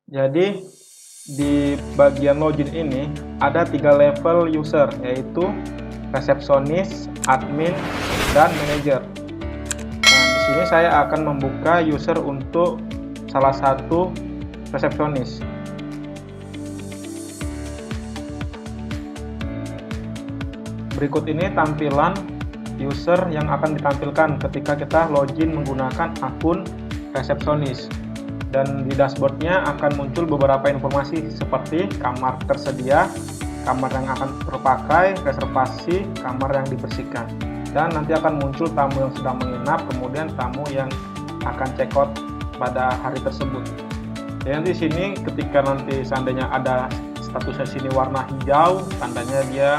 Jadi di bagian login ini ada 3 level user, yaitu resepsionis, admin, dan manajer. Nah, di sini saya akan membuka user untuk salah satu resepsionis. Berikut ini tampilan user yang akan ditampilkan ketika kita login menggunakan akun resepsionis. Dan di dashboardnya akan muncul beberapa informasi seperti kamar tersedia, kamar yang akan terpakai, reservasi, kamar yang dibersihkan. Dan nanti akan muncul tamu yang sedang menginap, kemudian tamu yang akan check out pada hari tersebut. Jadi di sini ketika nanti seandainya ada statusnya sini warna hijau, tandanya dia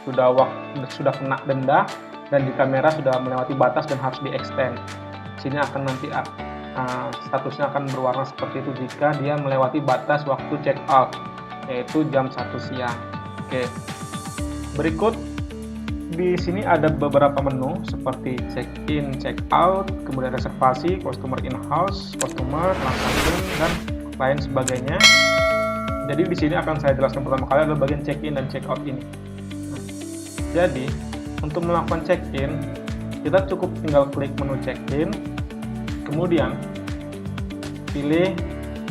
sudah kena denda dan di kamera sudah melewati batas dan harus di-extend. Sini akan nanti statusnya akan berwarna seperti itu jika dia melewati batas waktu check out, yaitu jam 1 siang. Oke. Berikut di sini ada beberapa menu seperti check in, check out, kemudian reservasi, customer in-house, customer, transaction, dan lain sebagainya. Jadi di sini akan saya jelaskan pertama kali adalah bagian check in dan check out ini. Jadi untuk melakukan check in, kita cukup tinggal klik menu check in. Kemudian pilih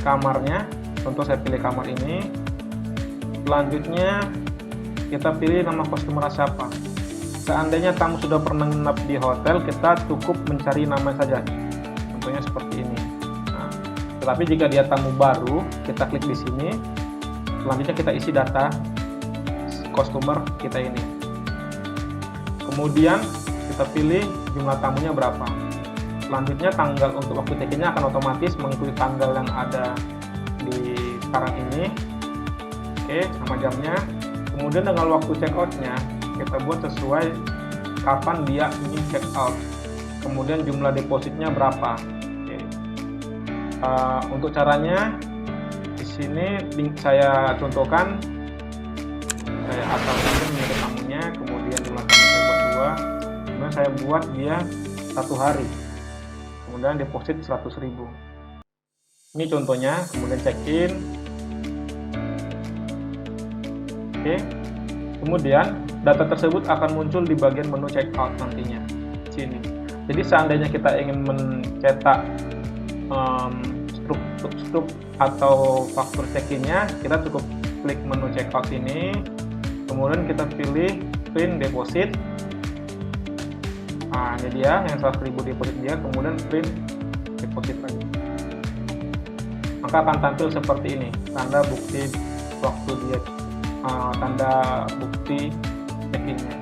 kamarnya, contoh saya pilih kamar ini. Selanjutnya kita pilih nama customer siapa. Seandainya tamu sudah pernah menginap di hotel, kita cukup mencari nama saja, contohnya seperti ini. Nah, tetapi jika dia tamu baru, kita klik di sini. Selanjutnya kita isi data customer kita ini. Kemudian kita pilih jumlah tamunya berapa. Selanjutnya tanggal untuk waktu check-in-nya akan otomatis mengikuti tanggal yang ada di sekarang ini. Oke, sama jamnya. Kemudian dengan waktu check-out-nya kita buat sesuai kapan dia ingin check-out. Kemudian jumlah depositnya berapa. Oke. Untuk caranya di sini saya contohkan. Saya asal saja memilih tamunya, kemudian jumlah tamu saya buat 2. Kemudian saya buat dia 1 hari. Kemudian deposit 100.000. Ini contohnya, kemudian check-in. Oke. Kemudian data tersebut akan muncul di bagian menu check-out nantinya. Sini. Jadi seandainya kita ingin mencetak struk atau faktur check-in-nya, kita cukup klik menu check-out ini. Kemudian kita pilih print deposit. Nah, ini dia yang 100.000 deposit dia, kemudian print deposit lagi. Maka akan tampil seperti ini, tanda bukti waktu dia, tanda bukti check-in-nya.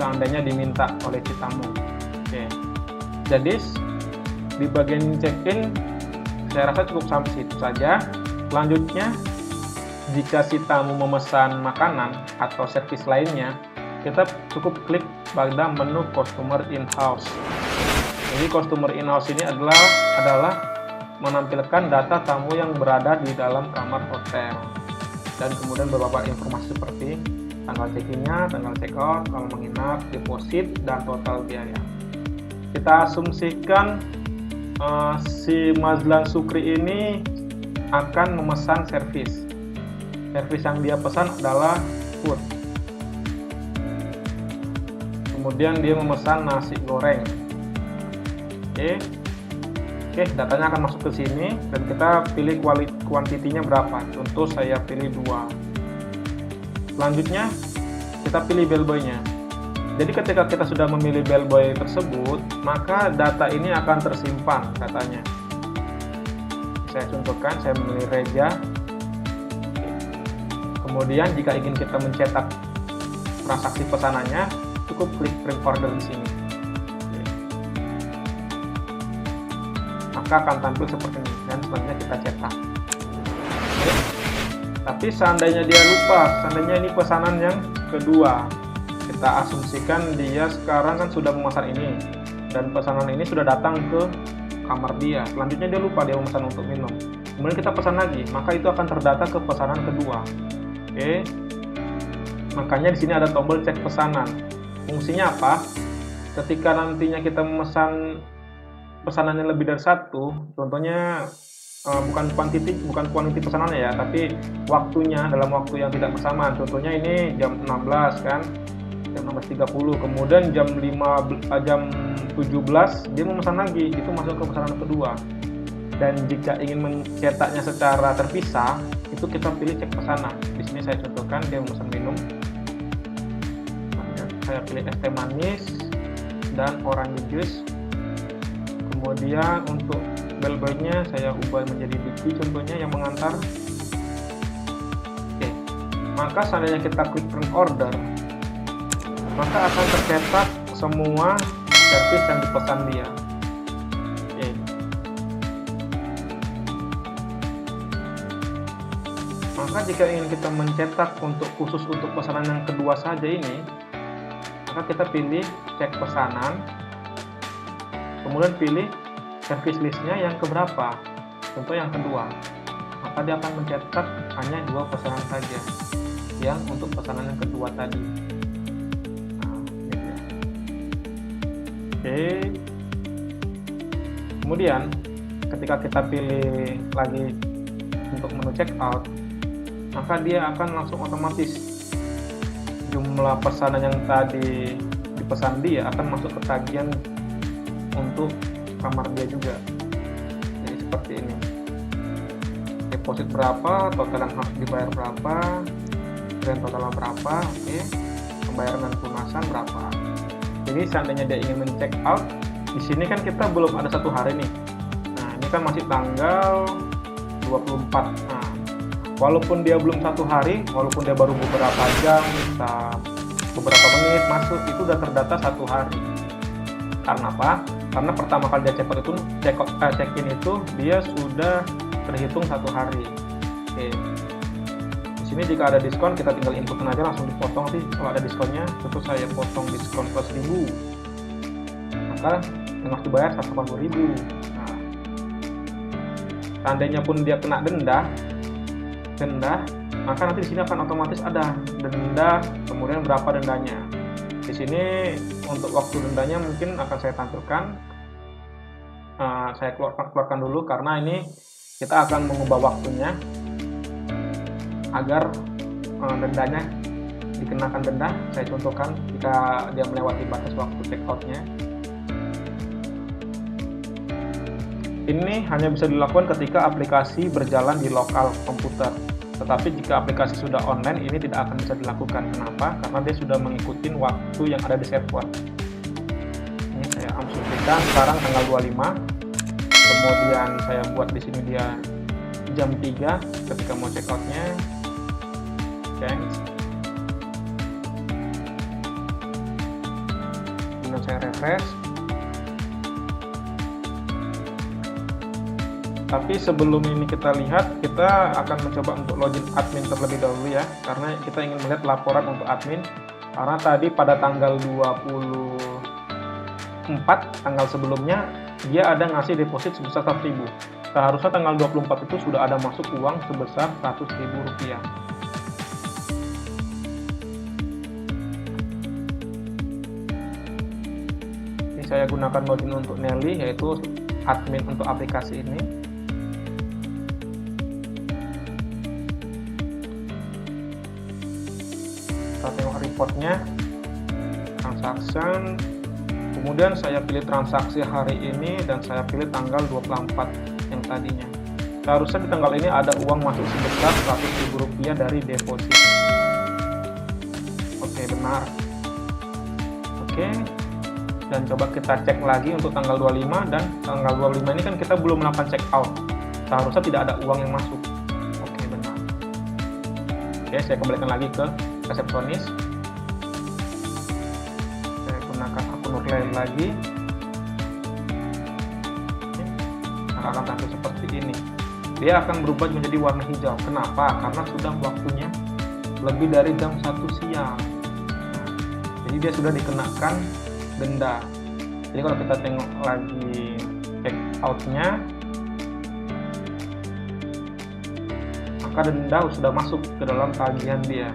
Seandainya diminta oleh si tamu. Oke. Jadi di bagian check-in saya rasa cukup sampai situ saja. Selanjutnya, jika si tamu memesan makanan atau servis lainnya, kita cukup klik pada menu customer in-house. Jadi customer in-house ini adalah menampilkan data tamu yang berada di dalam kamar hotel. Dan kemudian beberapa informasi seperti tanggal check-in-nya, tanggal check-out, kalau menginap, deposit, dan total biaya. Kita asumsikan si Mazlan Sukri ini akan memesan servis. Servis yang dia pesan adalah food. Kemudian dia memesan nasi goreng. Oke, datanya akan masuk ke sini dan kita pilih kuantitinya berapa. Contoh saya pilih 2. Selanjutnya kita pilih bellboy-nya. Jadi ketika kita sudah memilih bellboy tersebut, maka data ini akan tersimpan datanya. Saya contohkan, saya memilih Reja. Kemudian jika ingin kita mencetak transaksi pesanannya, cukup klik print order di sini. Maka akan tampil seperti ini dan selanjutnya kita cetak. Tapi seandainya dia lupa, seandainya ini pesanan yang kedua, kita asumsikan dia sekarang kan sudah memesan ini dan pesanan ini sudah datang ke kamar dia. Selanjutnya dia lupa dia memesan untuk minum. Kemudian kita pesan lagi, maka itu akan terdata ke pesanan kedua. Oke. Makanya di sini ada tombol cek pesanan. Fungsinya apa? Ketika nantinya kita memesan pesanannya lebih dari 1, contohnya bukan quantity pesanannya ya, tapi waktunya dalam waktu yang tidak bersamaan. Contohnya ini jam 16 kan, jam 16.30, kemudian jam 17 dia memesan lagi, itu masuk ke pesanan kedua. Dan jika ingin mencetaknya secara terpisah, itu kita pilih cek pesanan. Di sini saya contohkan dia memesan minum, saya pilih es teh manis dan orange juice. Kemudian untuk bellboy-nya saya ubah menjadi Diki contohnya yang mengantar. Oke, maka seandainya kita klik print order, maka akan tercetak semua servis yang dipesan dia. Oke. Maka jika ingin kita mencetak khusus untuk pesanan yang kedua saja ini, maka kita pilih cek pesanan, kemudian pilih service listnya yang keberapa, contoh yang kedua, maka dia akan mencetak hanya 2 pesanan saja yang untuk pesanan yang kedua tadi. Nah, gitu ya. Oke, kemudian ketika kita pilih lagi untuk menu checkout, maka dia akan langsung otomatis jumlah pesanan yang tadi dipesan dia akan masuk ke tagihan untuk kamar dia juga. Jadi seperti ini, deposit berapa, total yang harus dibayar berapa, grand totalnya berapa, oke, pembayaran dan pelunasan berapa. Jadi seandainya dia ingin men-check out, di sini kan kita belum ada 1 hari nih. Nah, ini kan masih tanggal 24. Nah, walaupun dia belum 1 hari, walaupun dia baru beberapa jam, beberapa menit masuk, itu udah terdata 1 hari. Karena apa? Karena pertama kali dia check-in itu dia sudah terhitung 1 hari. Oke. Di sini jika ada diskon kita tinggal inputkan aja langsung dipotong sih. Kalau ada diskonnya, tentu saya potong diskon plus 1000. Maka yang harus dibayar 180.000. Nah, seandainya pun dia kena denda, maka nanti di sini akan otomatis ada denda, kemudian berapa dendanya. Di sini untuk waktu dendanya mungkin akan saya tampilkan. Saya keluarkan dulu karena ini kita akan mengubah waktunya agar dendanya dikenakan denda. Saya contohkan jika dia melewati batas waktu checkoutnya. Ini hanya bisa dilakukan ketika aplikasi berjalan di lokal komputer. Tetapi jika aplikasi sudah online, ini tidak akan bisa dilakukan. Kenapa? Karena dia sudah mengikuti waktu yang ada di server. Ini saya asumsikan sekarang tanggal 25. Kemudian saya buat di sini dia jam 3 ketika mau check out-nya. Oke. Kemudian saya refresh. Tapi sebelum ini kita lihat, kita akan mencoba untuk login admin terlebih dahulu ya, karena kita ingin melihat laporan untuk admin. Karena tadi pada tanggal 24, tanggal sebelumnya, dia ada ngasih deposit sebesar 100.000. Seharusnya tanggal 24 itu sudah ada masuk uang sebesar Rp100.000. Ini saya gunakan login untuk Nelly, yaitu admin untuk aplikasi ini. Kita tengok reportnya, transaction, kemudian saya pilih transaksi hari ini dan saya pilih tanggal 24 yang tadinya. Seharusnya di tanggal ini ada uang masuk sebesar Rp100.000 dari deposit. Oke, benar. Oke, dan coba kita cek lagi untuk tanggal 25, dan tanggal 25 ini kan kita belum melakukan check out. Seharusnya tidak ada uang yang masuk. Oke, benar. Oke, saya kembalikan lagi ke resepsionis. Saya gunakan akun Nurlay lagi. Maka akan tampil seperti ini. Dia akan berubah menjadi warna hijau. Kenapa? Karena sudah waktunya lebih dari jam 1 siang. Nah, jadi dia sudah dikenakan denda. Jadi kalau kita tengok lagi check out-nya, maka denda sudah masuk ke dalam tagihan dia.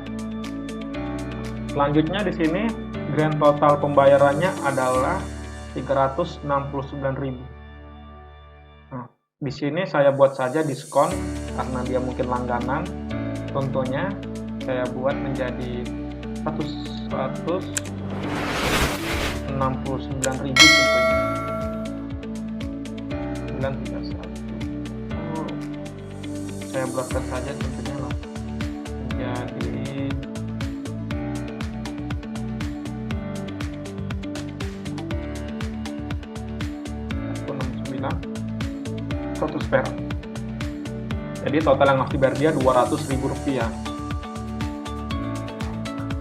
Selanjutnya di sini grand total pembayarannya adalah 369.000. Nah, Di sini saya buat saja diskon karena dia mungkin langganan. Contohnya saya buat menjadi 169.000 contohnya. 931. Saya buatkan saja contohnya lah menjadi 100 perak. Jadi total yang harus dibayar dia Rp200.000.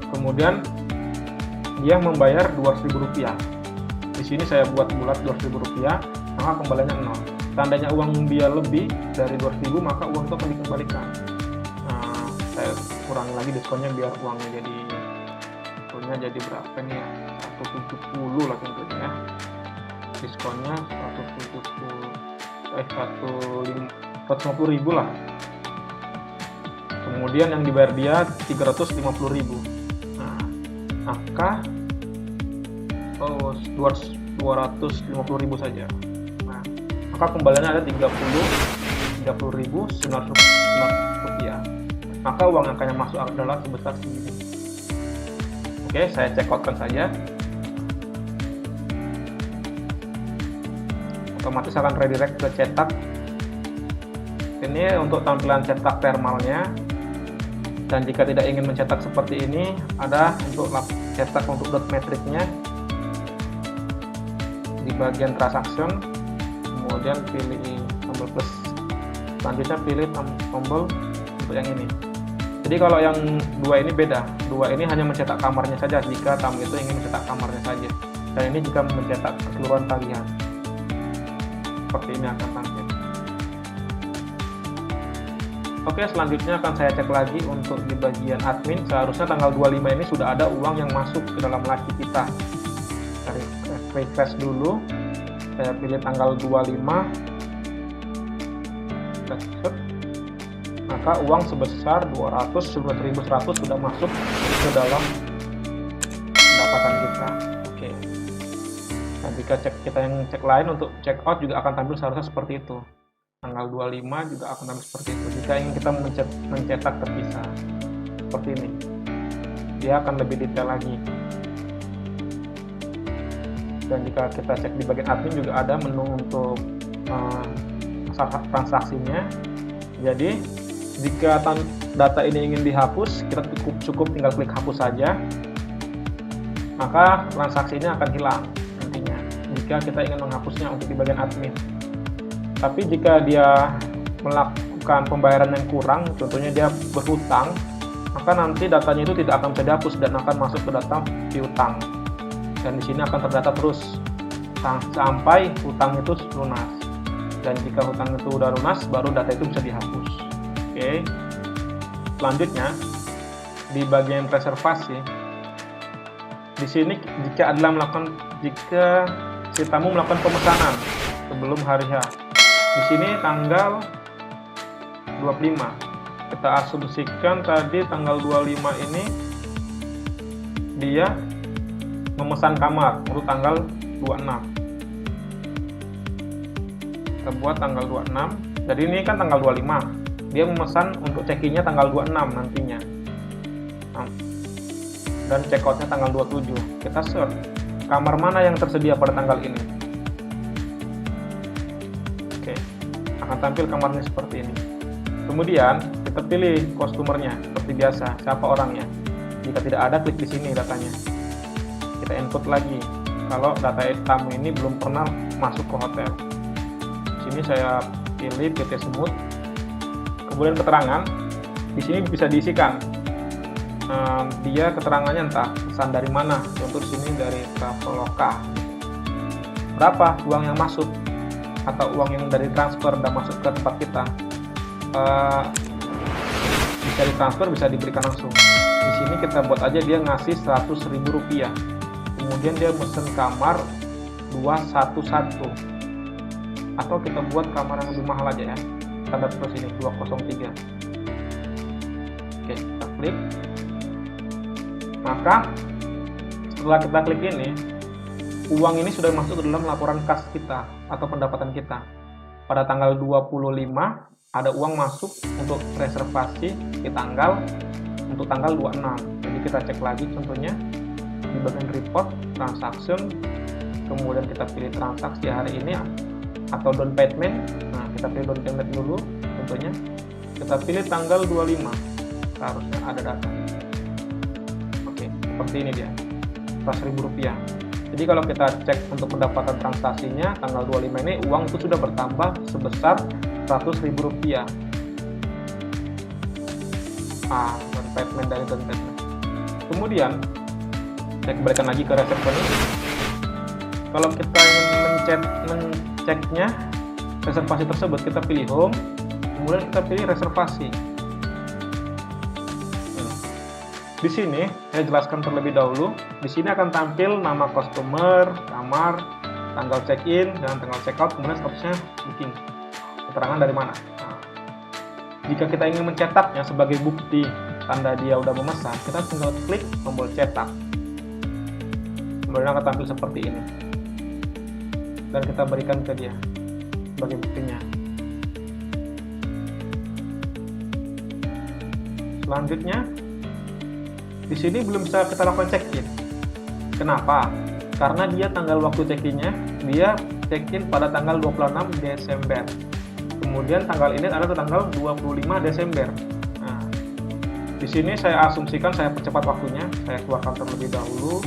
Kemudian dia membayar Rp200.000. Di sini saya buat bulat Rp200.000, maka kembaliannya 0. Seandainya uang dia lebih dari 200.000, maka uang itu akan dikembalikan. Nah, saya kurangi lagi diskonnya biar uangnya jadi berapa nih ya? 170 lah tentunya ya. Diskonnya 150.000 lah. Kemudian yang dibayar dia 350.000. Nah, maka 250.000 saja. Nah, maka kembaliannya ada 30.900 rupiah. Maka uang yang akan masuk adalah sebesar segini. Oke, saya check out-kan saja. Otomatis akan redirect ke cetak. Ini untuk tampilan cetak thermalnya. Dan jika tidak ingin mencetak seperti ini, ada untuk cetak untuk dot matrixnya di bagian transaction. Kemudian pilih tombol plus. Selanjutnya pilih tombol untuk yang ini. Jadi kalau yang dua ini beda. Dua ini hanya mencetak kamarnya saja jika tamu itu ingin mencetak kamarnya saja. Dan ini jika mencetak keseluruhan tagihan. Seperti ini akan tampil. Oke, selanjutnya akan saya cek lagi untuk di bagian admin. Seharusnya tanggal 25 ini sudah ada uang yang masuk ke dalam laki kita. Cari refresh dulu. Saya pilih tanggal 25. Maka uang sebesar 211.100 sudah masuk ke dalam pendapatan kita. Oke. Nah, jika kita yang cek lain untuk check out juga akan tampil seharusnya seperti itu. Tanggal 25 juga akan tampil seperti itu. Jika ingin kita mencetak terpisah seperti ini, dia akan lebih detail lagi. Dan jika kita cek di bagian admin juga ada menu untuk transaksinya. Jadi jika data ini ingin dihapus, kita cukup tinggal klik hapus saja, maka transaksinya akan hilang nantinya jika kita ingin menghapusnya untuk di bagian admin. Tapi jika dia melakukan pembayaran yang kurang, contohnya dia berhutang, maka nanti datanya itu tidak akan bisa dihapus dan akan masuk ke data piutang. Dan di sini akan terdata terus sampai hutang itu lunas. Dan jika hutang itu udah lunas, baru data itu bisa dihapus. Oke. Selanjutnya di bagian reservasi, di sini jika si tamu melakukan pemesanan sebelum hari H, di sini tanggal 25. Kita asumsikan tadi tanggal 25 ini dia memesan kamar untuk tanggal 26. Kita buat tanggal 26. Jadi ini kan tanggal 25. Dia memesan untuk check-in-nya tanggal 26 nantinya. Dan check out-nya tanggal 27. Kita search kamar mana yang tersedia pada tanggal ini. Oke. Akan tampil kamarnya seperti ini. Kemudian kita pilih customer-nya seperti biasa, siapa orangnya. Jika tidak ada, klik di sini datanya. Kita input lagi. Kalau data tamu ini belum pernah masuk ke hotel. Di sini saya pilih PT Semut. Kemudian keterangan, di sini bisa diisikan. Dia keterangannya entah pesan dari mana. Contoh di sini dari Traveloka. Berapa uang yang masuk atau uang yang dari transfer dan masuk ke tempat kita. Bisa ditransfer, bisa diberikan langsung. Di sini kita buat aja dia ngasih Rp100.000. Kemudian dia mesen kamar 211. Atau kita buat kamar yang lebih mahal aja ya. Standar terus ini 203. Oke, kita klik. Maka setelah kita klik ini, uang ini sudah masuk ke dalam laporan kas kita atau pendapatan kita. pada tanggal 25 ada uang masuk untuk reservasi di untuk tanggal 26. Jadi kita cek lagi contohnya di bagian report transaction, kemudian kita pilih transaksi hari ini atau down payment. Nah, kita pilih down payment dulu contohnya. Kita pilih tanggal 25. Seharusnya ada data. Oke, seperti ini dia. Rp100.000. Jadi kalau kita cek untuk mendapatkan transaksinya tanggal 25 ini uang itu sudah bertambah sebesar Rp100.000. Down payment dari down payment. Kemudian saya kembalikan lagi ke resepsionis. Kalau kita ingin menceknya reservasi tersebut, kita pilih home, kemudian kita pilih reservasi. Di sini saya jelaskan terlebih dahulu. Di sini akan tampil nama customer, kamar, tanggal check-in dan tanggal check-out, kemudian statusnya booking. Keterangan dari mana. Nah, jika kita ingin mencetaknya sebagai bukti tanda dia udah memesan, kita tinggal klik tombol cetak. Kemudian akan tampil seperti ini. Dan kita berikan ke dia sebagai buktinya. Selanjutnya, di sini belum bisa kita lakukan check-in. Kenapa? Karena dia tanggal waktu check-innya, dia check-in pada tanggal 26 Desember. Kemudian tanggal ini ada tanggal 25 Desember. Nah, di sini saya asumsikan saya percepat waktunya, saya keluarkan terlebih dahulu.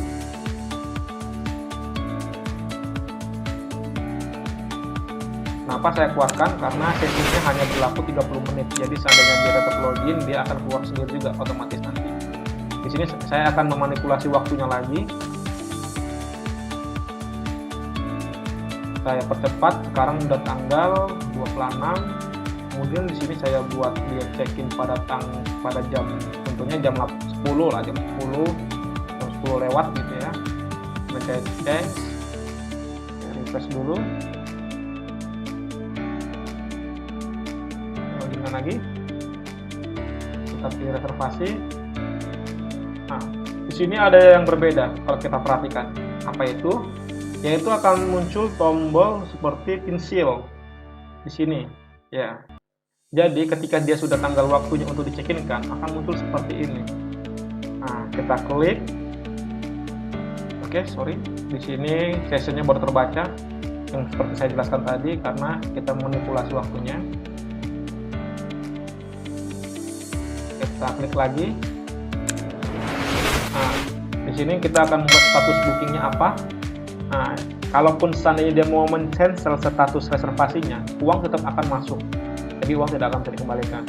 Kenapa saya keluarkan? Karena sesinya hanya berlaku 30 menit. Jadi seandainya dia tetap login, dia akan keluar sendiri juga otomatis nanti. Di sini saya akan memanipulasi waktunya lagi. Saya percepat, sekarang udah tanggal 26. Kemudian di sini saya buat dia check-in pada jam, tentunya jam 10 lah, jam 10 lewat gitu ya. Kemudian saya cek, saya refresh dulu. Login lagi. Kita pilih reservasi. Nah, di sini ada yang berbeda kalau kita perhatikan. Apa itu? Yaitu akan muncul tombol seperti pin seal di sini, ya. Jadi ketika dia sudah tanggal waktunya untuk dicekinkan, akan muncul seperti ini. Nah, kita klik. Oke, sorry. Di sini sessionnya baru terbaca, yang seperti saya jelaskan tadi karena kita manipulasi waktunya. Kita klik lagi. Nah, di sini kita akan membuat status bookingnya apa. Nah, kalaupun seandainya dia mau men-cancel status reservasinya, uang tetap akan masuk. Jadi uang tidak akan bisa dikembalikan.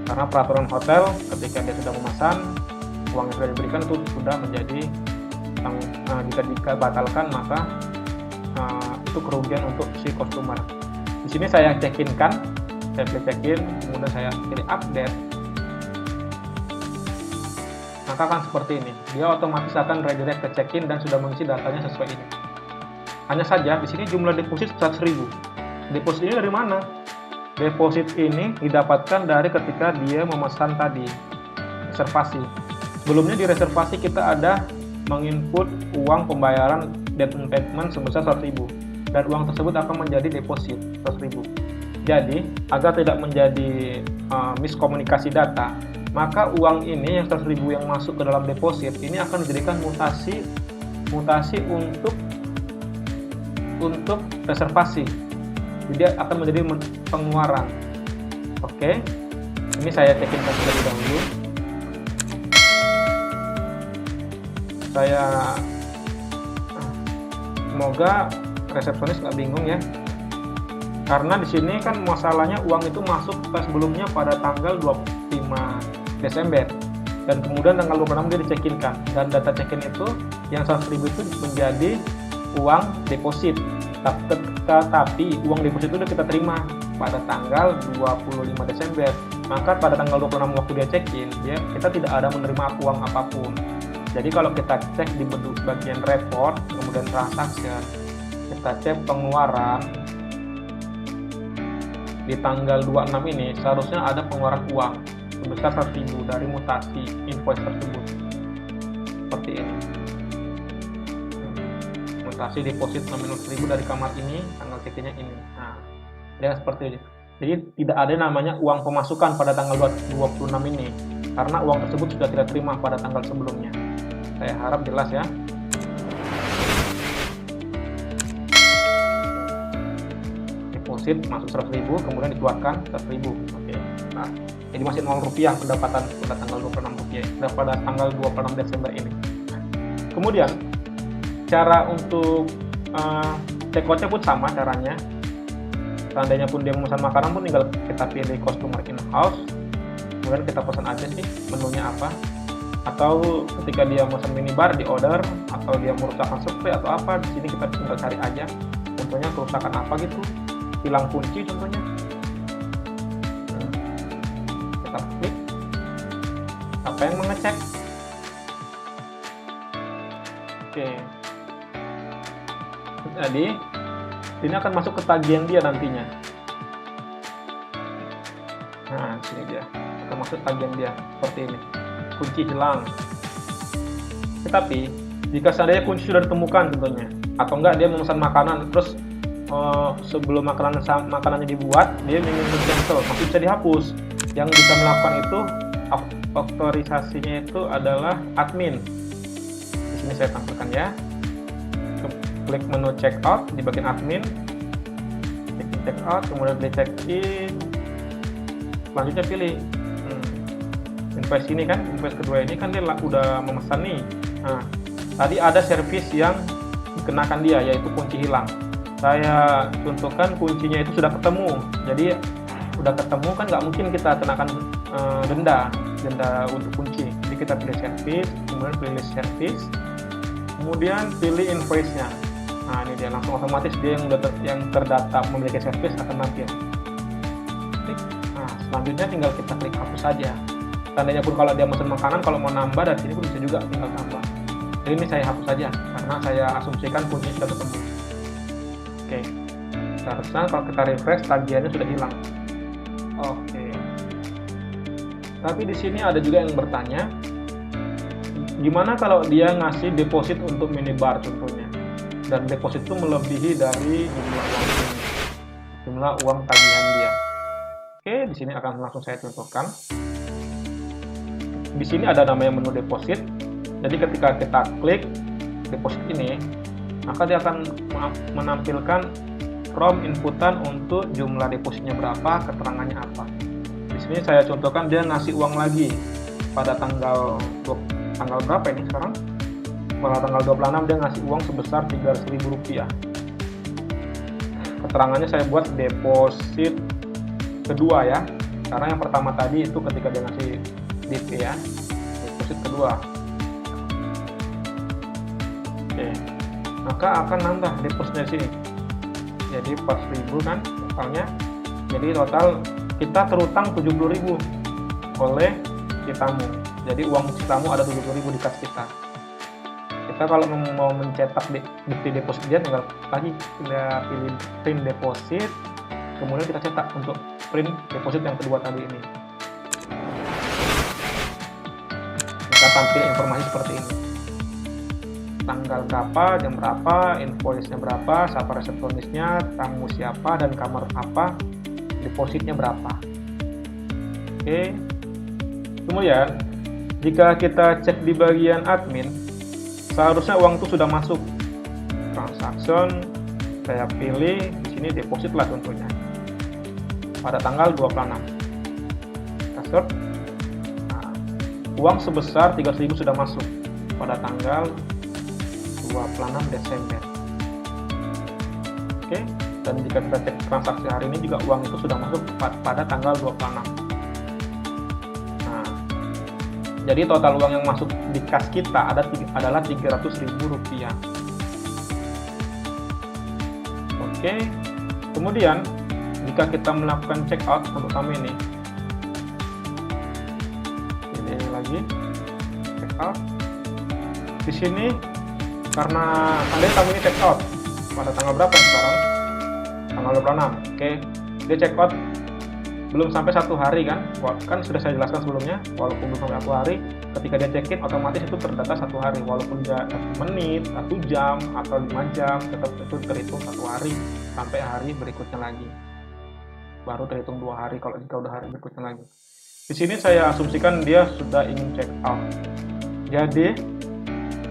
Karena peraturan hotel ketika dia sudah memesan, uang yang sudah diberikan itu sudah menjadi jika dibatalkan maka itu kerugian untuk si customer. Di sini saya check-in-kan, saya pilih check-in, kemudian saya pilih update. Maka akan seperti ini. Dia otomatis akan redirect ke check-in dan sudah mengisi datanya sesuai ini. Hanya saja di sini jumlah deposit 100.000. Deposit ini dari mana? Deposit ini didapatkan dari ketika dia memesan tadi, reservasi. Sebelumnya di reservasi kita ada menginput uang pembayaran down payment sebesar 100.000 dan uang tersebut akan menjadi deposit 100.000. Jadi, agar tidak menjadi miskomunikasi data, maka uang ini yang 100.000 yang masuk ke dalam deposit ini akan dijadikan mutasi untuk reservasi. Jadi akan menjadi pengeluaran. Oke. Ini saya cekin terlebih dahulu. Semoga resepsionis nggak bingung ya. Karena di sini kan masalahnya uang itu masuk ke sebelumnya pada tanggal 25 Desember dan kemudian tanggal 26 dia dicekinkan dan data check-in itu yang 100.000 itu menjadi uang deposit. Tapi uang deposit itu sudah kita terima pada tanggal 25 Desember. Maka pada tanggal 26 waktu dia check-in, kita tidak ada menerima uang apapun. Jadi kalau kita cek di bagian report, kemudian transaction, kita cek pengeluaran di tanggal 26 ini seharusnya ada pengeluaran uang sebesar 100.000 dari mutasi invoice tersebut. Seperti ini. Mutasi deposit nominal 1.000 dari kamar ini, tanggal check-innya ini. Nah, Ya seperti ini. Jadi tidak ada namanya uang pemasukan pada tanggal 26 ini, karena uang tersebut sudah tidak terima pada tanggal sebelumnya. Saya harap jelas ya. Deposit masuk 100.000, kemudian dikeluarkan 100.000. Oke. Nah, jadi masih 0 rupiah pendapatan pada tanggal 26 rupiah, pada tanggal 26 Desember ini. Kemudian cara untuk check out-nya pun sama caranya. Seandainya pun dia memesan makanan pun tinggal kita pilih customer in house, kemudian kita pesan aja sih menunya apa, atau ketika dia memesan minibar di order, atau dia merusakan supply atau apa, di sini kita tinggal cari aja contohnya kerusakan apa gitu, hilang kunci contohnya. Kita klik apa yang mengecek. Oke, jadi ini akan masuk ke tagihan dia nantinya. Nah, sini dia akan masuk tagihan dia seperti ini, kunci hilang. Tetapi jika seandainya kunci sudah ditemukan contohnya, atau enggak dia memesan makanan terus sebelum makanannya dibuat dia ingin cancel, masih bisa dihapus. Yang bisa melakukan itu otorisasinya itu adalah admin. Di sini saya tampilkan ya. Klik menu check out di bagian admin, check out, kemudian pilih check in, selanjutnya pilih invoice ini kan, invoice kedua ini kan dia udah memesan nih. Nah, tadi ada servis yang dikenakan dia, yaitu kunci hilang. Saya contohkan kuncinya itu sudah ketemu, jadi udah ketemu kan nggak mungkin kita kenakan denda untuk kunci. Jadi kita pilih servis, kemudian pilih servis, kemudian pilih invoice-nya. Nah, ini dia langsung otomatis dia yang terdata memiliki servis akan tampil. Nah, selanjutnya tinggal kita klik hapus saja. Tandanya pun kalau dia pesan makanan, kalau mau nambah dari sini pun bisa juga tinggal tambah. Jadi ini saya hapus saja karena saya asumsikan kunci sudah ketemu. Oke, seharusnya kalau kita refresh tagihannya sudah hilang. Oke. Tapi di sini ada juga yang bertanya, gimana kalau dia ngasih deposit untuk minibar contohnya, dan deposit itu melebihi dari jumlah uang tagihan dia. Oke, di sini akan langsung saya contohkan. Di sini ada namanya menu deposit. Jadi ketika kita klik deposit ini, maka dia akan menampilkan from inputan untuk jumlah depositnya berapa, keterangannya apa. Di sini saya contohkan dia ngasih uang lagi pada tanggal berapa ini sekarang? Pada tanggal 26 dia ngasih uang sebesar Rp300.000. Keterangannya saya buat deposit kedua ya, karena yang pertama tadi itu ketika dia ngasih DP ya, deposit kedua. Oke, maka akan nambah deposit dari sini. Jadi 4.000 kan totalnya. Jadi total kita terutang 70.000 oleh Citamu. Jadi uang Citamu ada 70.000 di kas kita. Kita kalau mau mencetak bukti deposit dia tinggal lagi kita pilih print deposit, kemudian kita cetak untuk print deposit yang kedua tadi ini. Kita tampil informasi seperti ini. Tanggal berapa, jam berapa, invoice-nya berapa, siapa resepsionisnya, tamu siapa, dan kamar apa, depositnya berapa. Oke. Kemudian jika kita cek di bagian admin, seharusnya uang itu sudah masuk. Transaction, saya pilih di sini deposit lah contohnya. Pada tanggal 26. Kita search. Nah, uang sebesar 300.000 sudah masuk pada tanggal 26 Desember. Oke, dan jika kita cek transaksi hari ini juga uang itu sudah masuk pada tanggal 26. Nah, jadi total uang yang masuk di kas kita adalah Rp300.000. Oke, kemudian jika kita melakukan check out untuk kami ini, ini lagi check out. Di sini karena Anda tamu ini check out pada tanggal berapa sekarang? Tanggal 26. Oke, dia check out belum sampai 1 hari kan? Kan sudah saya jelaskan sebelumnya, walaupun belum sampai 1 hari, ketika dia check in otomatis itu terdata 1 hari, walaupun dia 1 menit, 1 jam, atau 5 jam, tetap itu terhitung 1 hari sampai hari berikutnya lagi. baru terhitung 2 hari kalau jika udah hari berikutnya lagi. Di sini saya asumsikan dia sudah ingin check out. Jadi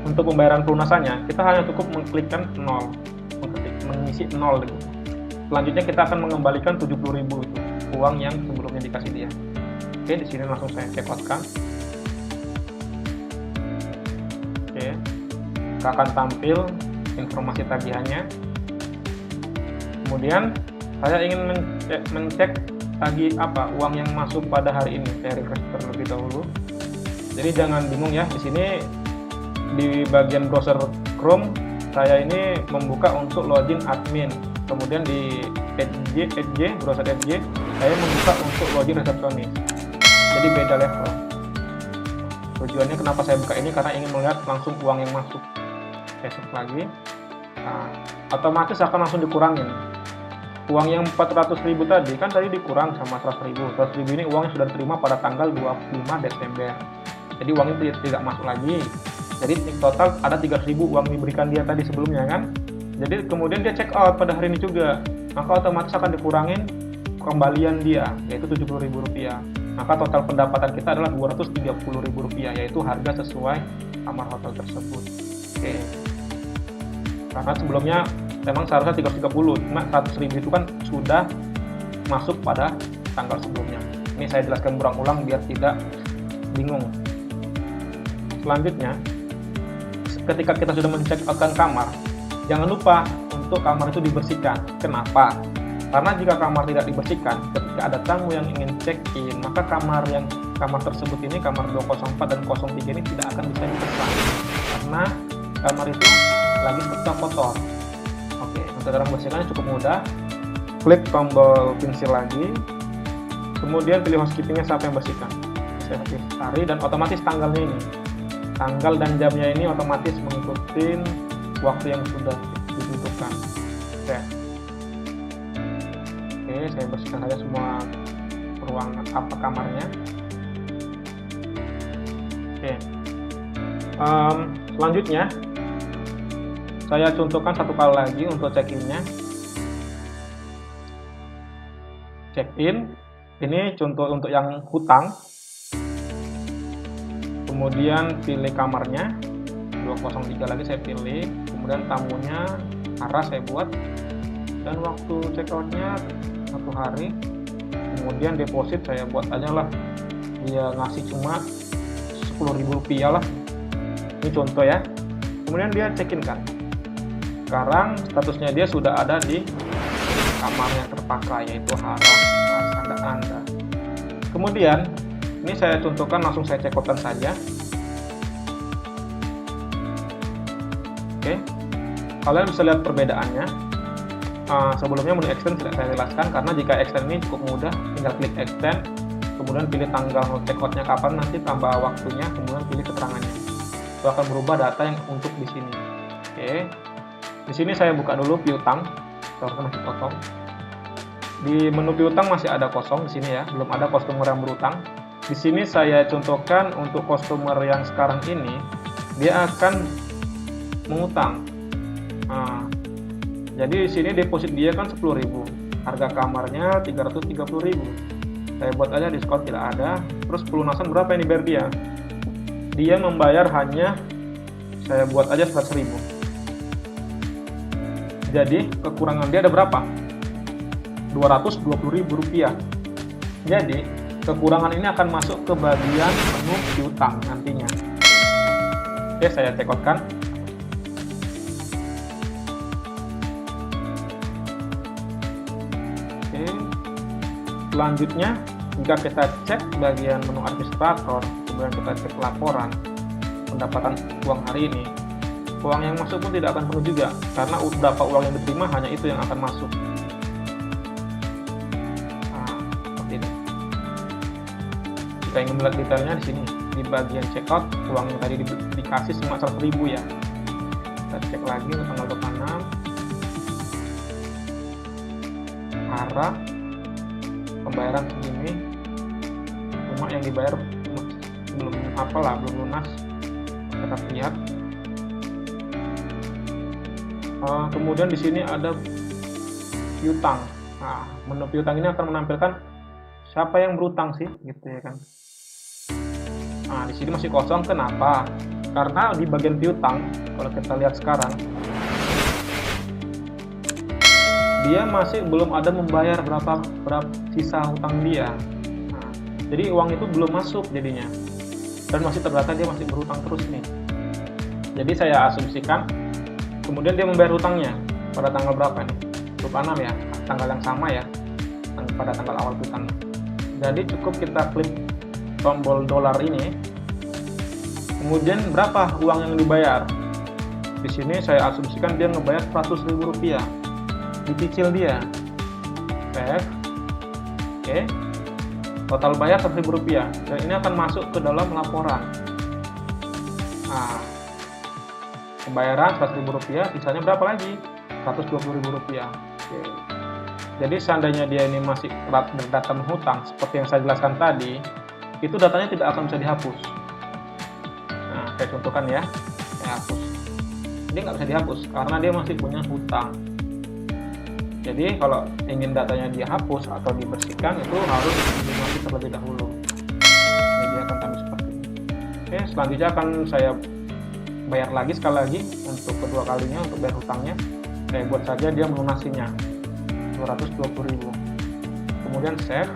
untuk pembayaran pelunasannya kita hanya cukup mengklikkan 0, mengisi 0 gitu. Selanjutnya kita akan mengembalikan 70.000 itu uang yang sebelumnya dikasih dia. Oke, di sini langsung saya check out kan. Oke, akan tampil informasi tagihannya. Kemudian saya ingin mencek tagih apa uang yang masuk pada hari ini. Saya refresh terlebih dahulu. Jadi jangan bingung ya, di sini di bagian browser Chrome saya ini membuka untuk login admin. Kemudian di Edge browser Edge saya membuka untuk login resepsionis. Jadi beda level. Tujuannya kenapa saya buka ini karena ingin melihat langsung uang yang masuk. Saya set lagi. Nah, otomatis akan langsung dikurangin. Uang yang 400.000 tadi kan tadi dikurang sama 100.000. 100.000 ini uangnya sudah diterima pada tanggal 25 Desember. Jadi uangnya tidak masuk lagi. Jadi total ada 300.000 uang diberikan dia tadi sebelumnya kan. Jadi kemudian dia check out pada hari ini juga. Maka otomatis akan dikurangin kembalian dia yaitu Rp70.000. Maka total pendapatan kita adalah Rp230.000 yaitu harga sesuai kamar hotel tersebut. Oke. Karena sebelumnya memang seharusnya 330, cuma 100.000 itu kan sudah masuk pada tanggal sebelumnya. Ini saya jelaskan berulang-ulang biar tidak bingung. Selanjutnya, ketika kita sudah mencek outkan kamar, jangan lupa untuk kamar itu dibersihkan. Kenapa? Karena jika kamar tidak dibersihkan, ketika ada tamu yang ingin check-in, maka kamar tersebut ini, kamar 204 dan 03 ini tidak akan bisa dipesan. Karena kamar itu lagi kotor. Oke, untuk cara membersihkannya cukup mudah. Klik tombol pensil lagi, kemudian pilih housekeepingnya siapa yang bersihkan. Saya cari dan otomatis tanggalnya ini, tanggal dan jamnya ini otomatis mengikuti waktu yang sudah ditentukan. Oke, saya bersihkan saja semua ruangan kamarnya. Oke, selanjutnya saya contohkan satu kali lagi untuk check-in-nya. Check-in, ini contoh untuk yang hutang. Kemudian pilih kamarnya, 203 lagi saya pilih. Kemudian tamunya, arah saya buat. Dan waktu check-out-nya 1 hari. Kemudian deposit saya buat aja lah. Dia ngasih cuma Rp10.000 lah. Ini contoh ya. Kemudian dia check-in kan. Sekarang statusnya dia sudah ada di kamar yang terpakai, yaitu harap Anda. Kemudian ini saya contohkan, langsung saya cek-outan saja. Oke, kalian bisa lihat perbedaannya. Sebelumnya menu extend tidak saya jelaskan karena jika extend ini cukup mudah, tinggal klik extend, kemudian pilih tanggal check-outnya kapan, nanti tambah waktunya, kemudian pilih keterangannya. Itu akan berubah data yang untuk di sini. Oke. Di sini saya buka dulu piutang, seharusnya masih kosong. Di menu piutang masih ada kosong di sini ya, belum ada customer yang berutang. Di sini saya contohkan untuk customer yang sekarang ini, dia akan mengutang. Jadi di sini deposit dia kan 10.000, harga kamarnya 330.000. Saya buat aja diskon tidak ada. Terus pelunasan berapa yang dibayar dia? Dia membayar hanya, saya buat aja 100.000. Jadi kekurangan dia ada berapa? Rp220.000. Jadi kekurangan ini akan masuk ke bagian menu piutang nantinya. Oke, saya check out kan. Oke. Selanjutnya, jika kita cek bagian menu administrator, kemudian kita cek laporan pendapatan uang hari ini, uang yang masuk pun tidak akan penuh juga, karena berapa uang yang diterima hanya itu yang akan masuk. Seperti ini. Jika ingin melihat detailnya di sini, di bagian checkout, uang yang tadi dikasih cuma 100.000 ya. Kita cek lagi untuk tanggal 26. Arah pembayaran segini, cuma yang dibayar belum belum lunas. Kita lihat. Kemudian di sini ada piutang. Nah, menu piutang ini akan menampilkan siapa yang berutang sih, gitu ya kan. Nah, di sini masih kosong, kenapa? Karena di bagian piutang, kalau kita lihat sekarang, dia masih belum ada membayar berapa sisa hutang dia. Nah, jadi uang itu belum masuk jadinya, dan masih terdata dia masih berhutang terus nih. Jadi saya asumsikan kemudian dia membayar hutangnya pada tanggal berapa nih? 26 ya, tanggal yang sama ya, pada tanggal awal piutang. Jadi cukup kita klik tombol dolar ini, kemudian berapa uang yang dibayar. Di sini saya asumsikan dia ngebayar Rp100.000, dicicil dia. Save. Oke. Total bayar Rp100.000, dan ini akan masuk ke dalam laporan. Nah, pembayaran Rp100.000, sisanya berapa lagi? Rp120.000. Oke. Jadi seandainya dia ini masih berdata menghutang seperti yang saya jelaskan tadi, itu datanya tidak akan bisa dihapus. Nah, saya contohkan ya, saya hapus. Dia nggak bisa dihapus karena dia masih punya hutang. Jadi kalau ingin datanya dia hapus atau dibersihkan, itu harus dimasuk terlebih dahulu. Ini dia akan tampil seperti ini. Oke, selanjutnya akan saya bayar lagi sekali lagi untuk kedua kalinya untuk bayar hutangnya. Saya buat saja dia melunasinya Rp220.000. Kemudian save.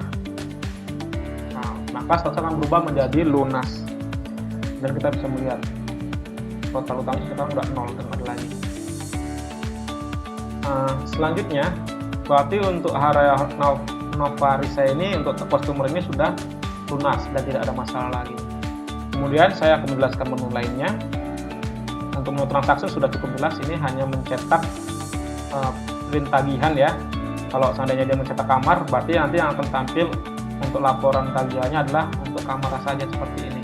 Nah, maka status akan berubah menjadi lunas, dan kita bisa melihat total hutangnya sekarang udah 0, dan ada lagi. Selanjutnya berarti untuk area Nova Risa ini, untuk customer ini sudah lunas dan tidak ada masalah lagi. Kemudian saya akan menjelaskan menu lainnya. Untuk menu transaksi sudah cukup jelas, ini hanya mencetak print tagihan ya. Kalau seandainya dia mencetak kamar, berarti nanti yang akan tampil untuk laporan tagihannya adalah untuk kamar saja seperti ini.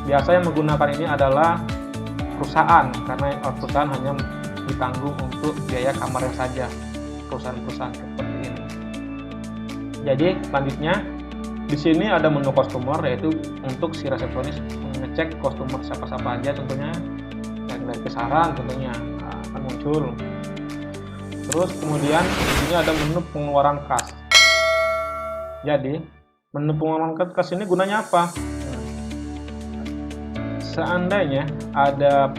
Biasa yang menggunakan ini adalah perusahaan, karena perusahaan hanya ditanggung untuk biaya kamarnya saja, perusahaan-perusahaan seperti ini. Jadi selanjutnya di sini ada menu customer, yaitu untuk si resepsionis mengecek customer siapa-siapa aja, tentunya yang dari kisaran tentunya akan muncul. Terus kemudian di sini ada menu pengeluaran kas. Jadi menu pengeluaran kas ini gunanya apa? Seandainya ada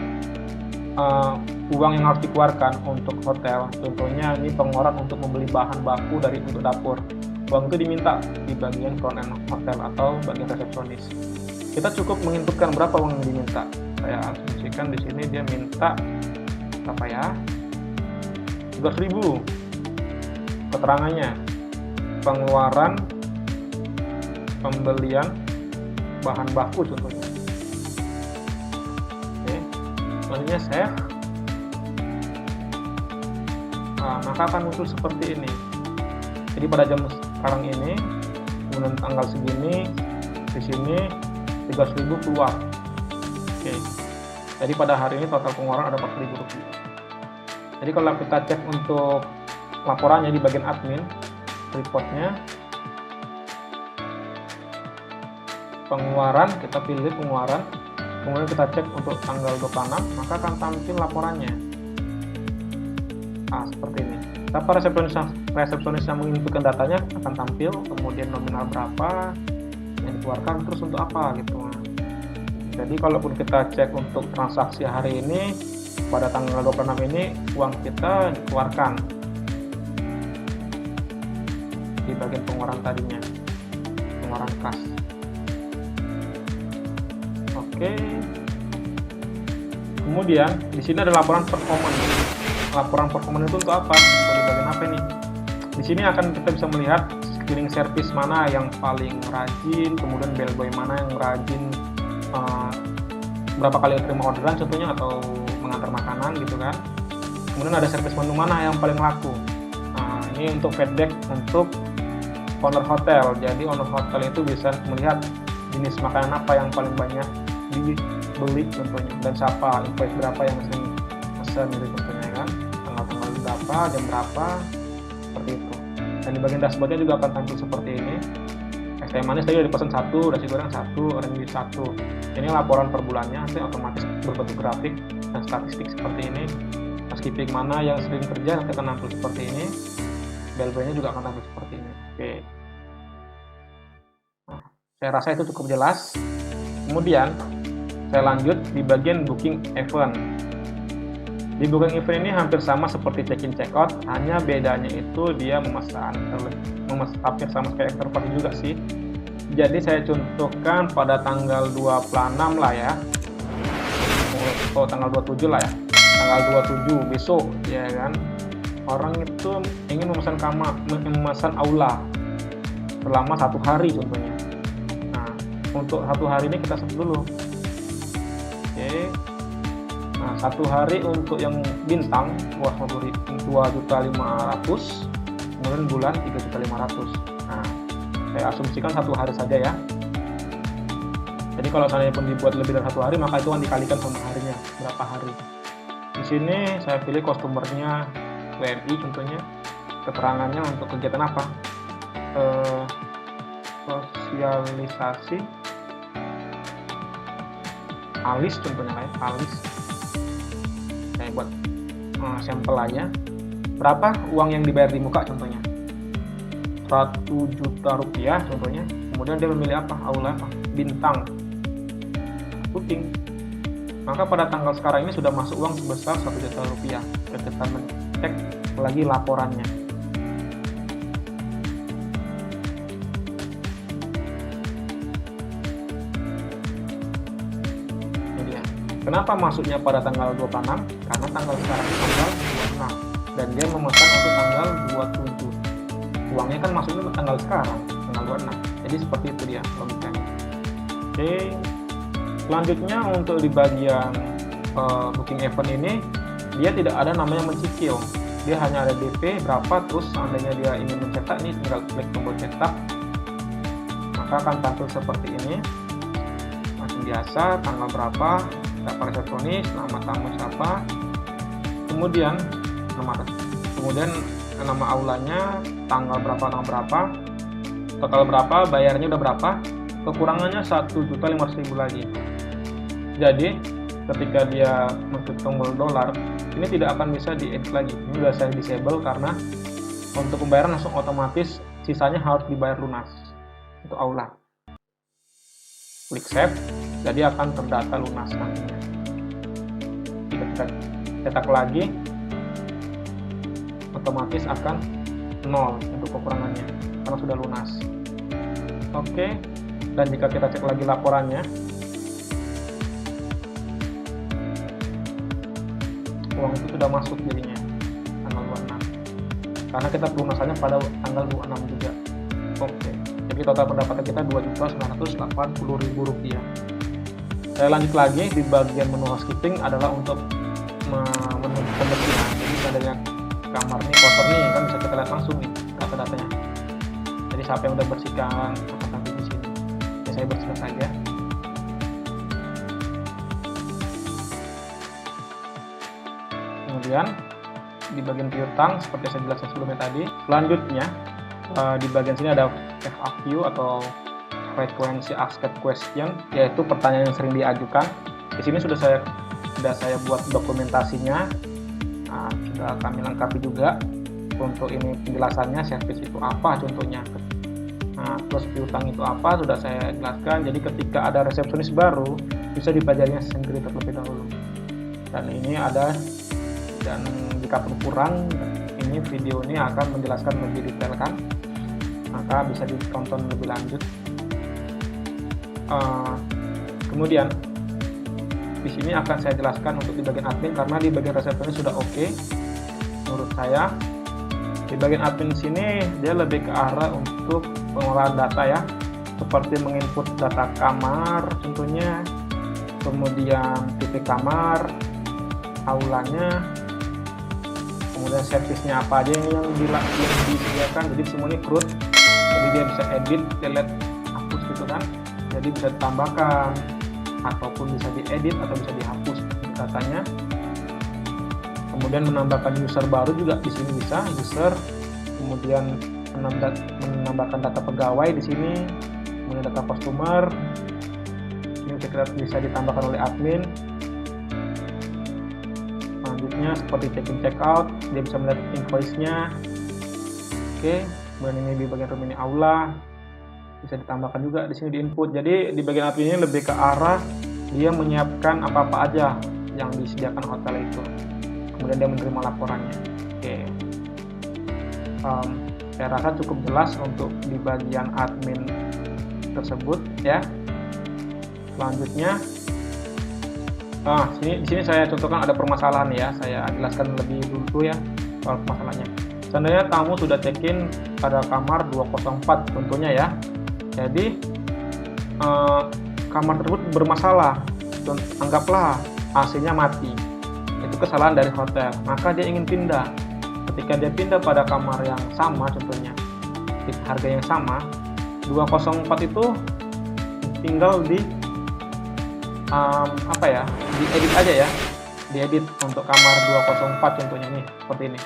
uang yang harus dikeluarkan untuk hotel, contohnya ini pengeluaran untuk membeli bahan baku untuk dapur, uang itu diminta di bagian front end hotel atau bagian resepsionis. Kita cukup menginputkan berapa uang yang diminta. Saya asumsikan di sini dia minta berapa ya? 13.000. Keterangannya, pengeluaran pembelian bahan baku contohnya. Oke, selanjutnya save. Nah, maka akan muncul seperti ini. Jadi pada jam sekarang ini, kemudian tanggal segini, di sini 13.000 keluar. Oke. Jadi pada hari ini total pengeluaran ada Rp4.000. Jadi kalau kita cek untuk laporannya di bagian admin, reportnya, pengeluaran, kita pilih pengeluaran, kemudian kita cek untuk tanggal 26, maka akan tampil laporannya. Nah, seperti ini. Siapa resepsionis yang menginputkan datanya akan tampil, kemudian nominal berapa yang dikeluarkan, terus untuk apa gitu. Jadi kalaupun kita cek untuk transaksi hari ini, pada tanggal 26 ini uang kita dikeluarkan di bagian pengeluaran tadinya, pengeluaran kas. Oke. Kemudian di sini ada laporan performance. Laporan performance itu untuk apa? Untuk di bagian apa nih? Di sini akan kita bisa melihat cleaning service mana yang paling rajin, kemudian bellboy mana yang rajin, berapa kali terima orderan contohnya, atau mengantar makanan gitu kan. Kemudian ada service menu mana yang paling laku. Nah, ini untuk feedback untuk owner hotel. Jadi owner hotel itu bisa melihat jenis makanan apa yang paling banyak dibeli contohnya, dan siapa, invoice berapa yang sering pesan gitu contohnya kan, tanggal berapa, jam berapa, seperti itu. Dan di bagian dashboardnya juga akan tampil seperti ini. Es teh manis tadi udah dipesan 1, nasi goreng 1, orange 1. Ini laporan per bulannya, nanti otomatis berbentuk grafik dan statistik seperti ini. Housekeeping mana yang sering kerja nanti akan tampil seperti ini. bel-belnya juga akan tampil seperti ini. Oke. Nah, saya rasa itu cukup jelas. Kemudian saya lanjut di bagian booking event. Di booking event ini hampir sama seperti check-in check-out, hanya bedanya itu dia memesan hampir sama kayak extrovert juga sih. Jadi saya contohkan pada tanggal 26 lah ya, atau tanggal 27 lah ya, tanggal 27 besok ya kan. Orang itu ingin memesan aula selama 1 hari contohnya. Nah, untuk 1 hari ini kita set dulu. Oke. Nah, 1 hari untuk yang bintang 2.500.000, kemudian bulan 3.500.000. Nah, saya asumsikan 1 hari saja ya. Jadi kalau seandainya pun dibuat lebih dari 1 hari, maka itu akan dikalikan sama harinya, berapa hari. Di sini saya pilih customernya WMI contohnya, keterangannya untuk kegiatan apa? Sosialisasi alis contohnya lah ya, alis. Saya buat sampel aja. Berapa uang yang dibayar di muka contohnya? 100 juta rupiah contohnya. Kemudian dia memilih apa? Aula apa? Bintang. Booking. Maka pada tanggal sekarang ini sudah masuk uang sebesar 1 juta rupiah. Kita cek lagi laporannya. Kenapa masuknya pada tanggal 26? Karena tanggal sekarang tanggal 26 dan dia memesan untuk tanggal 27. Uangnya kan masuknya ke tanggal sekarang, tanggal 26. Jadi seperti itu dia logikanya. Oke. Selanjutnya untuk di bagian booking event ini, dia tidak ada namanya mencicil. Dia hanya ada DP berapa, terus seandainya dia ingin mencetak, ini tinggal klik tombol cetak. Maka akan tampil seperti ini. Macam biasa, tanggal berapa, data resepsionis, nama tamu siapa, kemudian nama aulanya, tanggal berapa, total berapa, bayarnya udah berapa, kekurangannya 1.500.000 lagi. Jadi ketika dia mengklik tombol dolar, ini tidak akan bisa diedit lagi. Ini sudah saya disable karena untuk pembayaran langsung otomatis, sisanya harus dibayar lunas untuk aula. Klik save, jadi akan terdata lunas nantinya. Jika kita cetak lagi, otomatis akan 0 untuk kekurangannya karena sudah lunas. Oke, dan jika kita cek lagi laporannya, uang itu sudah masuk dirinya tanggal 26 karena kita pelunasannya pada tanggal 26 juga. Oke, jadi total pendapatan kita Rp2.980.000. Saya lanjut lagi di bagian menu housekeeping adalah untuk menu pembersihan. Jadi adanya kamar nih kotor nih, kan bisa kita lihat langsung nih data-datanya. Jadi siapa yang udah bersihkan akan tampil di sini. Oke, saya bersihkan saja. Kemudian di bagian piutang seperti saya jelaskan sebelumnya tadi. Selanjutnya di bagian sini ada FAQ atau frequency asked question, yaitu pertanyaan yang sering diajukan. Di sini sudah saya buat dokumentasinya, sudah kami lengkapi juga. Untuk ini penjelasannya, service itu apa contohnya, terus piutang itu apa sudah saya jelaskan. Jadi ketika ada resepsionis baru bisa dipelajarinya sendiri terlebih dahulu. Dan ini ada, dan jika pun kurang, ini video ini akan menjelaskan lebih detail kan, maka bisa ditonton lebih lanjut. Kemudian di sini akan saya jelaskan untuk di bagian admin, karena di bagian resepsionis sudah oke menurut saya. Di bagian admin sini dia lebih ke arah untuk pengolahan data ya, seperti menginput data kamar contohnya, kemudian titik kamar, aulanya, kemudian servisnya apa aja yang disediakan. Jadi semuanya CRUD, jadi dia bisa edit, delete, hapus gitu kan. Jadi bisa ditambahkan ataupun bisa diedit atau bisa dihapus datanya. Kemudian menambahkan user baru juga di sini bisa, user, kemudian menambahkan data pegawai di sini, kemudian data customer. Ini bisa ditambahkan oleh admin. Selanjutnya seperti check-in check-out, dia bisa melihat invoice-nya. Oke, kemudian ini di bagian room ini aula, bisa ditambahkan juga di sini di input. Jadi di bagian admin ini lebih ke arah dia menyiapkan apa-apa aja yang disediakan hotel itu. Kemudian dia menerima laporannya. Oke. Saya rasa cukup jelas untuk di bagian admin tersebut ya. Selanjutnya, di sini saya contohkan ada permasalahan ya. Saya jelaskan lebih dulu ya soal permasalahannya. Seandainya tamu sudah check-in pada kamar 204 contohnya ya. Jadi kamar tersebut bermasalah. Anggaplah AC-nya mati. Itu kesalahan dari hotel. Maka dia ingin pindah. Ketika dia pindah pada kamar yang sama contohnya, harga yang sama, 204 itu tinggal di diedit aja ya, diedit untuk kamar 204 contohnya nih, seperti ini.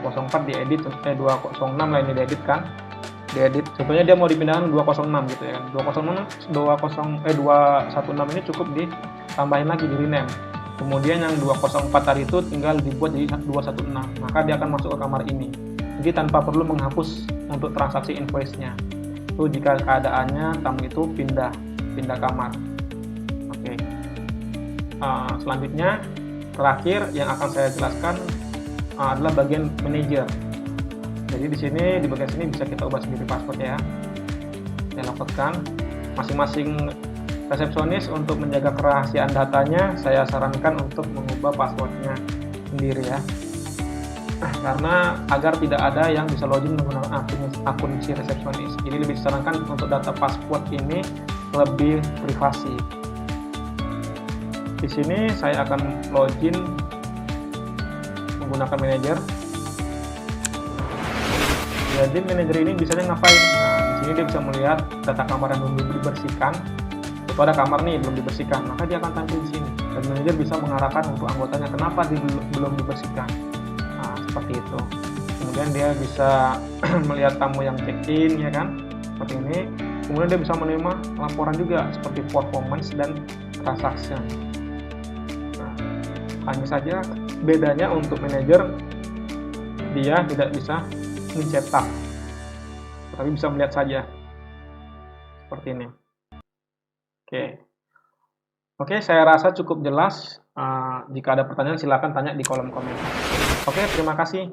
204 diedit, 206 lah ini diedit kan, diedit. Contohnya dia mau dipindahkan 206 gitu ya kan. 216 ini cukup ditambahin lagi di rename. Kemudian yang 204 tadi itu tinggal dibuat jadi 216, maka dia akan masuk ke kamar ini. Jadi tanpa perlu menghapus untuk transaksi invoice-nya. Itu jika keadaannya tamu itu pindah kamar. Oke. Selanjutnya, terakhir yang akan saya jelaskan adalah bagian manager. Jadi di sini di bagian sini bisa kita ubah sendiri password ya. Saya laporkan masing-masing resepsionis untuk menjaga kerahasiaan datanya, saya sarankan untuk mengubah passwordnya sendiri ya. Karena agar tidak ada yang bisa login menggunakan akun si resepsionis. Jadi lebih disarankan untuk data password ini lebih privasi. Di sini saya akan login menggunakan manajer. Jadi manajer ini bisanya ngapain? Di sini dia bisa melihat data kamar yang belum dibersihkan. Itu ada kamar nih belum dibersihkan, maka dia akan tampil di sini. Dan manajer bisa mengarahkan untuk anggotanya kenapa belum dibersihkan. Seperti itu. Kemudian dia bisa melihat tamu yang check-in ya kan, seperti ini. Kemudian dia bisa menerima laporan juga seperti performance dan transaction. Hanya saja bedanya untuk manajer dia tidak bisa mencetak, tapi bisa melihat saja seperti ini. Oke, saya rasa cukup jelas. Jika ada pertanyaan silakan tanya di kolom komentar. Oke, terima kasih.